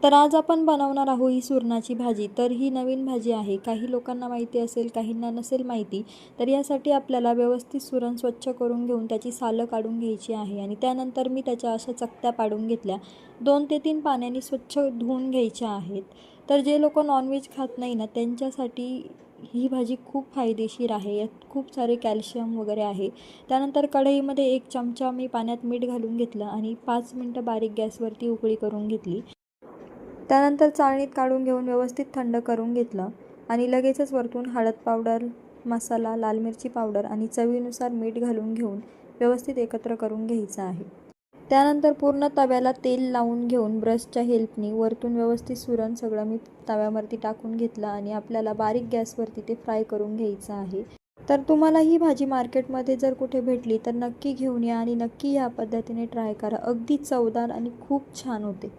तर आज आपण बनवणार आहोत ही सुरणाची भाजी. तर ही नवीन भाजी आहे. काही लोकांना माहिती असेल, काहींना नसेल माहिती. तर यासाठी आपल्याला व्यवस्थित सुरण स्वच्छ करून घेऊन त्याची सालं काढून घ्यायची आहे आणि त्यानंतर मी त्याच्या अशा चकत्या पाडून घेतल्या. 2 ते 3 पाण्याने स्वच्छ धुवून घ्यायच्या आहेत. तर जे लोक नॉनव्हेज खात नाही ना, त्यांच्यासाठी ही भाजी खूप फायदेशीर आहे. यात खूप सारे कॅल्शियम वगैरे आहे. त्यानंतर कढईमध्ये 1 चमचा मी पाण्यात मीठ घालून घेतलं आणि 5 मिनटं बारीक गॅसवरती उकळी करून घेतली. त्यानंतर चाळणीत काढून घेऊन व्यवस्थित थंड करून घेतलं आणि लगेचच वरतून हळद पावडर, मसाला, लाल मिरची पावडर आणि चवीनुसार मीठ घालून घेऊन व्यवस्थित एकत्र करून घ्यायचं आहे. त्यानंतर पूर्ण तव्याला तेल लावून घेऊन ब्रशच्या हेल्पनी वरतून व्यवस्थित सुरण सगळं मी तव्यावरती टाकून घेतलं आणि आपल्याला बारीक गॅसवरती ते फ्राय करून घ्यायचं आहे. तर तुम्हाला ही भाजी मार्केटमध्ये जर कुठे भेटली तर नक्की घेऊन या आणि नक्की ह्या पद्धतीने ट्राय करा. अगदी चवदार आणि खूप छान होते.